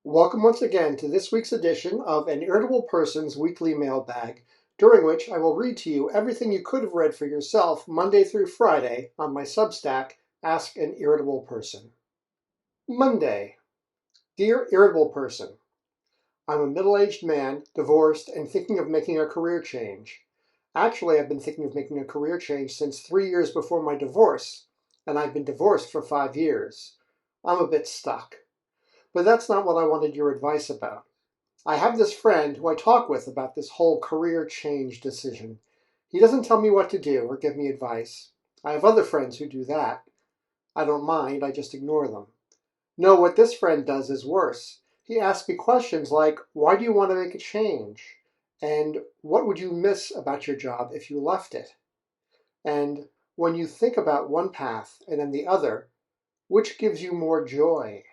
Welcome once again to this week's edition of An Irritable Person's Weekly Mailbag, during which I will read to you everything you could have read for yourself Monday through Friday on my Substack, Ask an Irritable Person. Monday. Dear Irritable Person, I'm a middle-aged man, divorced, and thinking of making a career change. Actually, I've been thinking of making a career change since 3 years before my divorce, and I've been divorced for 5 years. I'm a bit stuck. But that's not what I wanted your advice about. I have this friend who I talk with about this whole career change decision. He doesn't tell me what to do or give me advice. I have other friends who do that. I don't mind, I just ignore them. No, what this friend does is worse. He asks me questions like, why do you want to make a change? And what would you miss about your job if you left it? And when you think about one path and then the other, which gives you more joy?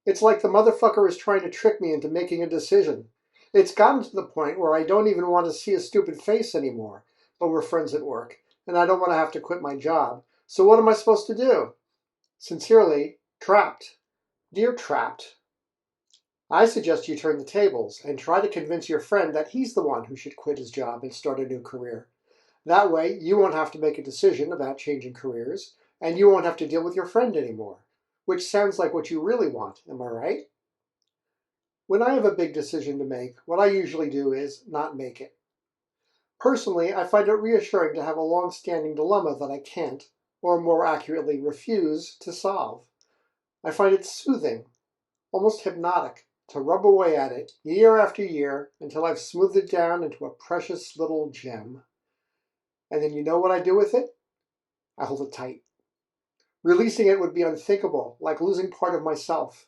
It's like the motherfucker is trying to trick me into making a decision. It's gotten to the point where I don't even want to see his stupid face anymore, but we're friends at work, and I don't want to have to quit my job. So what am I supposed to do? Sincerely, Trapped. Dear Trapped, I suggest you turn the tables and try to convince your friend that he's the one who should quit his job and start a new career. That way, you won't have to make a decision about changing careers, and you won't have to deal with your friend anymore. Which sounds like what you really want, am I right? When I have a big decision to make, what I usually do is not make it. Personally, I find it reassuring to have a long-standing dilemma that I can't, or more accurately, refuse to solve. I find it soothing, almost hypnotic, to rub away at it year after year until I've smoothed it down into a precious little gem. And then you know what I do with it? I hold it tight. Releasing it would be unthinkable, like losing part of myself.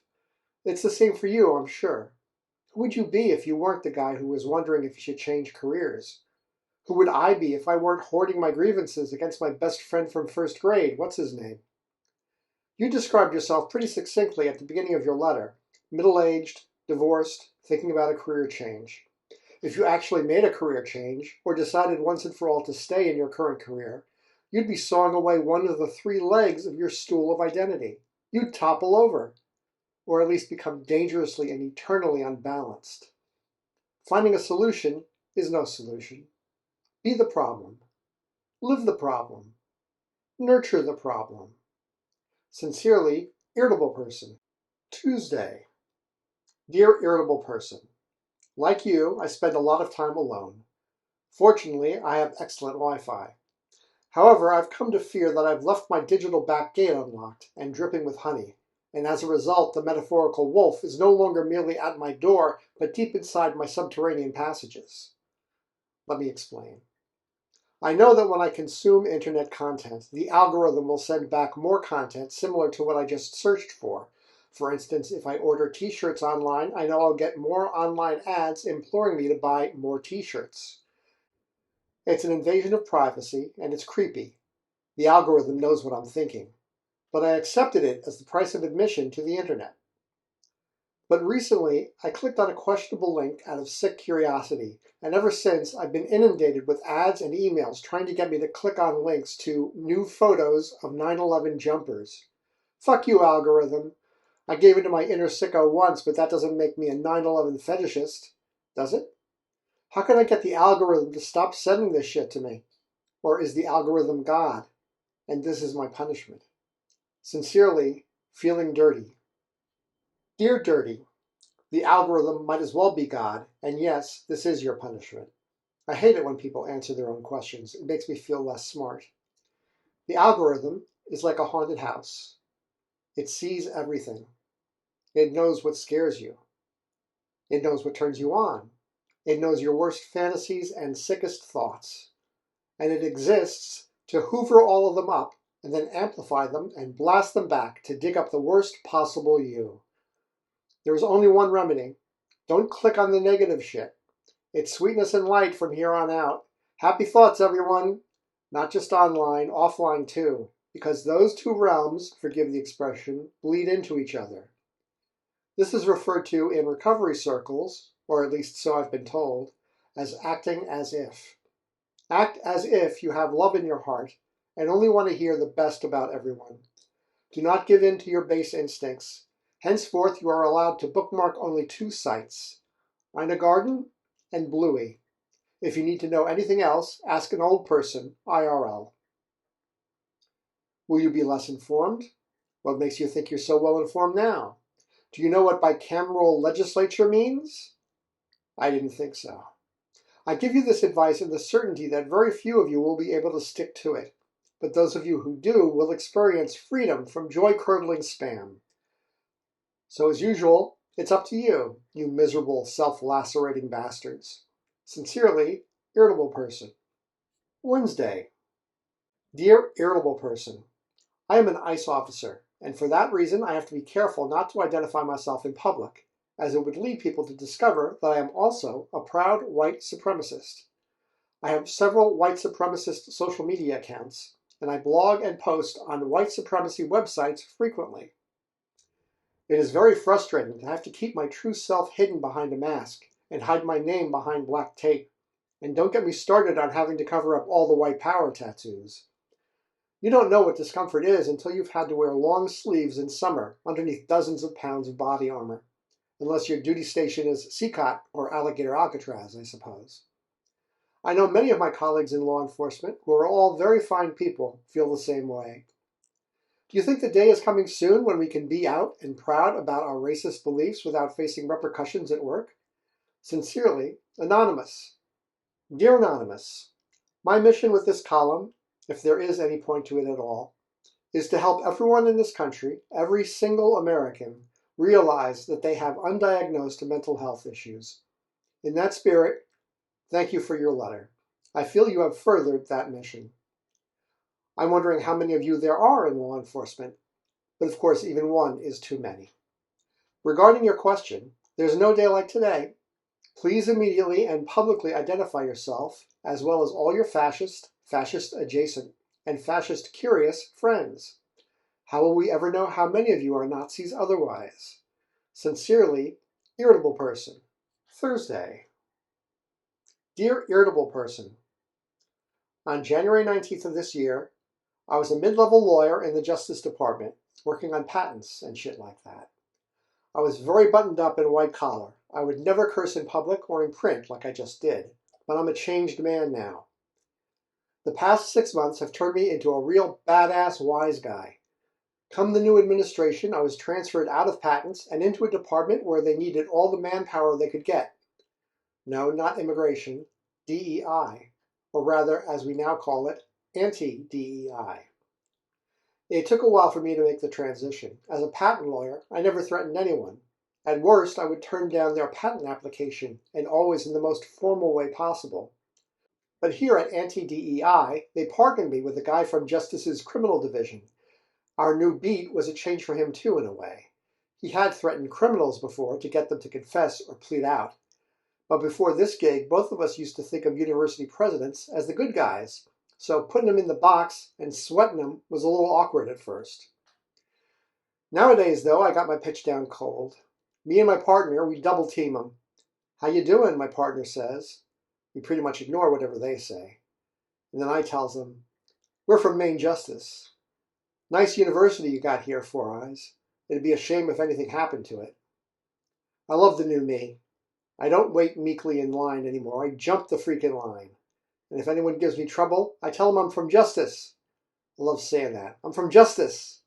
It's the same for you, I'm sure. Who would you be if you weren't the guy who was wondering if you should change careers? Who would I be if I weren't hoarding my grievances against my best friend from first grade? What's his name? You described yourself pretty succinctly at the beginning of your letter. Middle-aged, divorced, thinking about a career change. If you actually made a career change, or decided once and for all to stay in your current career, you'd be sawing away one of the 3 legs of your stool of identity. You'd topple over, or at least become dangerously and eternally unbalanced. Finding a solution is no solution. Be the problem. Live the problem. Nurture the problem. Sincerely, Irritable Person. Tuesday. Dear Irritable Person, like you, I spend a lot of time alone. Fortunately, I have excellent Wi-Fi. However, I've come to fear that I've left my digital back gate unlocked and dripping with honey, and as a result, the metaphorical wolf is no longer merely at my door, but deep inside my subterranean passages. Let me explain. I know that when I consume internet content, the algorithm will send back more content similar to what I just searched for. For instance, if I order t-shirts online, I know I'll get more online ads imploring me to buy more t-shirts. It's an invasion of privacy, and it's creepy. The algorithm knows what I'm thinking. But I accepted it as the price of admission to the internet. But recently, I clicked on a questionable link out of sick curiosity, and ever since, I've been inundated with ads and emails trying to get me to click on links to new photos of 9/11 jumpers. Fuck you, algorithm. I gave in to my inner sicko once, but that doesn't make me a 9/11 fetishist, does it? How can I get the algorithm to stop sending this shit to me? Or is the algorithm God, and this is my punishment? Sincerely, Feeling Dirty. Dear Dirty, the algorithm might as well be God, and yes, this is your punishment. I hate it when people answer their own questions. It makes me feel less smart. The algorithm is like a haunted house. It sees everything. It knows what scares you. It knows what turns you on. It knows your worst fantasies and sickest thoughts. And it exists to hoover all of them up and then amplify them and blast them back to dig up the worst possible you. There is only one remedy. Don't click on the negative shit. It's sweetness and light from here on out. Happy thoughts, everyone. Not just online, offline too, because those two realms, forgive the expression, bleed into each other. This is referred to in recovery circles, or at least so I've been told, as acting as if. Act as if you have love in your heart and only want to hear the best about everyone. Do not give in to your base instincts. Henceforth, you are allowed to bookmark only 2 sites, Eine Garden and Bluey. If you need to know anything else, ask an old person, IRL. Will you be less informed? What makes you think you're so well informed now? Do you know what bicameral legislature means? I didn't think so. I give you this advice in the certainty that very few of you will be able to stick to it, but those of you who do will experience freedom from joy-curdling spam. So as usual, it's up to you, you miserable, self-lacerating bastards. Sincerely, Irritable Person. Wednesday. Dear Irritable Person, I am an ICE officer, and for that reason I have to be careful not to identify myself in public, as it would lead people to discover that I am also a proud white supremacist. I have several white supremacist social media accounts, and I blog and post on white supremacy websites frequently. It is very frustrating to have to keep my true self hidden behind a mask and hide my name behind black tape. And don't get me started on having to cover up all the white power tattoos. You don't know what discomfort is until you've had to wear long sleeves in summer underneath dozens of pounds of body armor. Unless your duty station is CCOT or Alligator Alcatraz, I suppose. I know many of my colleagues in law enforcement, who are all very fine people, feel the same way. Do you think the day is coming soon when we can be out and proud about our racist beliefs without facing repercussions at work? Sincerely, Anonymous. Dear Anonymous, my mission with this column, if there is any point to it at all, is to help everyone in this country, every single American, realize that they have undiagnosed mental health issues. In that spirit, thank you for your letter. I feel you have furthered that mission. I'm wondering how many of you there are in law enforcement, but of course even one is too many. Regarding your question, there's no day like today. Please immediately and publicly identify yourself, as well as all your fascist, fascist adjacent, and fascist curious friends. How will we ever know how many of you are Nazis otherwise? Sincerely, Irritable Person. Thursday. Dear Irritable Person, on January 19th of this year, I was a mid-level lawyer in the Justice Department, working on patents and shit like that. I was very buttoned up and white collar. I would never curse in public or in print like I just did, but I'm a changed man now. The past 6 months have turned me into a real badass wise guy. Come the new administration, I was transferred out of patents and into a department where they needed all the manpower they could get. No, not immigration, DEI, or rather, as we now call it, anti-DEI. It took a while for me to make the transition. As a patent lawyer, I never threatened anyone. At worst, I would turn down their patent application, and always in the most formal way possible. But here at anti-DEI, they pardoned me with a guy from Justice's criminal division. Our new beat was a change for him too, in a way. He had threatened criminals before to get them to confess or plead out. But before this gig, both of us used to think of university presidents as the good guys, so putting them in the box and sweating them was a little awkward at first. Nowadays, though, I got my pitch down cold. Me and my partner, we double team them. How you doing, my partner says. We pretty much ignore whatever they say. And then I tells them, we're from Maine Justice. Nice university you got here, Four Eyes. It'd be a shame if anything happened to it. I love the new me. I don't wait meekly in line anymore. I jump the freaking line. And if anyone gives me trouble, I tell them I'm from Justice. I love saying that. I'm from Justice.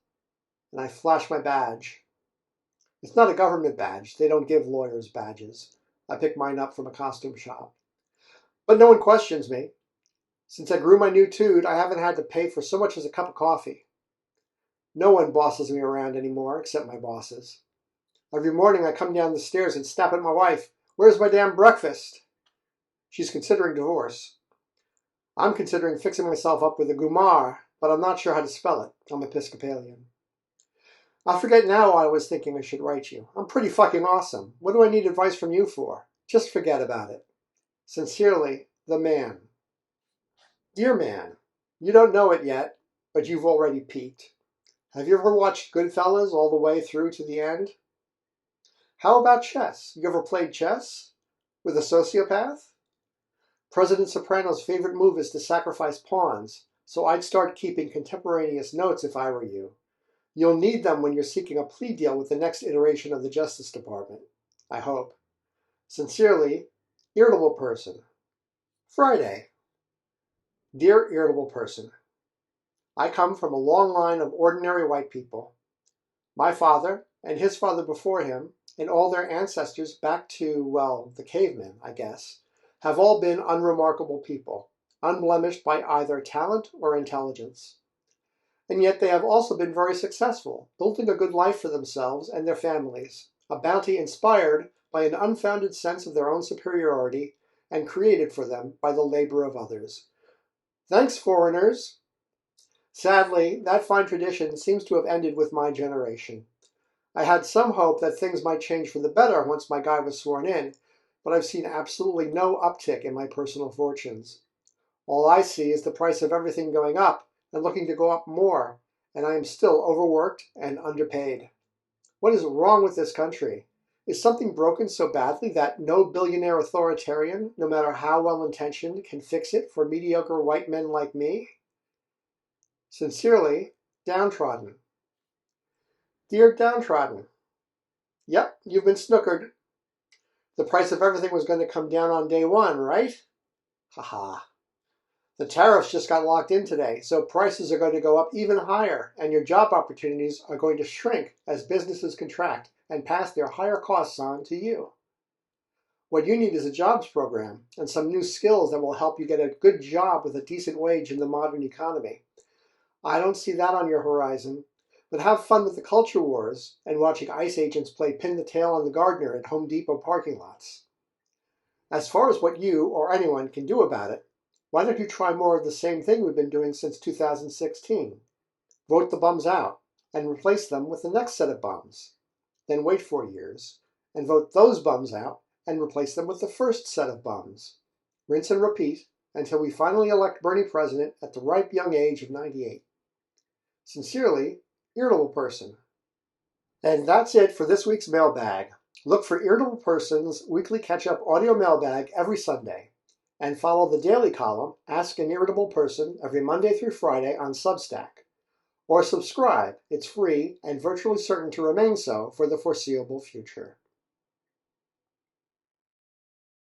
And I flash my badge. It's not a government badge. They don't give lawyers badges. I picked mine up from a costume shop. But no one questions me. Since I grew my new tood, I haven't had to pay for so much as a cup of coffee. No one bosses me around anymore, except my bosses. Every morning I come down the stairs and snap at my wife, "Where's my damn breakfast?" She's considering divorce. I'm considering fixing myself up with a Gumar, but I'm not sure how to spell it. I'm Episcopalian. I forget now why I was thinking I should write you. I'm pretty fucking awesome. What do I need advice from you for? Just forget about it. Sincerely, the man. Dear man, you don't know it yet, but you've already peaked. Have you ever watched Goodfellas all the way through to the end? How about chess? You ever played chess? With a sociopath? President Soprano's favorite move is to sacrifice pawns, so I'd start keeping contemporaneous notes if I were you. You'll need them when you're seeking a plea deal with the next iteration of the Justice Department. I hope. Sincerely, Irritable Person. Friday. Dear Irritable Person, I come from a long line of ordinary white people. My father, and his father before him, and all their ancestors back to, well, the cavemen, I guess, have all been unremarkable people, unblemished by either talent or intelligence. And yet they have also been very successful, building a good life for themselves and their families, a bounty inspired by an unfounded sense of their own superiority and created for them by the labor of others. Thanks, foreigners! Sadly, that fine tradition seems to have ended with my generation. I had some hope that things might change for the better once my guy was sworn in, but I've seen absolutely no uptick in my personal fortunes. All I see is the price of everything going up and looking to go up more, and I am still overworked and underpaid. What is wrong with this country? Is something broken so badly that no billionaire authoritarian, no matter how well-intentioned, can fix it for mediocre white men like me? Sincerely, Downtrodden. Dear Downtrodden, yep, you've been snookered. The price of everything was going to come down on day one, right? Haha. The tariffs just got locked in today, so prices are going to go up even higher, and your job opportunities are going to shrink as businesses contract and pass their higher costs on to you. What you need is a jobs program and some new skills that will help you get a good job with a decent wage in the modern economy. I don't see that on your horizon, but have fun with the culture wars and watching ICE agents play pin the tail on the gardener at Home Depot parking lots. As far as what you or anyone can do about it, why don't you try more of the same thing we've been doing since 2016? Vote the bums out and replace them with the next set of bums. Then wait 4 years and vote those bums out and replace them with the first set of bums. Rinse and repeat until we finally elect Bernie president at the ripe young age of 98. Sincerely, Irritable Person. And that's it for this week's mailbag. Look for Irritable Person's weekly catch-up audio mailbag every Sunday. And follow the daily column, Ask an Irritable Person, every Monday through Friday on Substack. Or subscribe, it's free and virtually certain to remain so for the foreseeable future.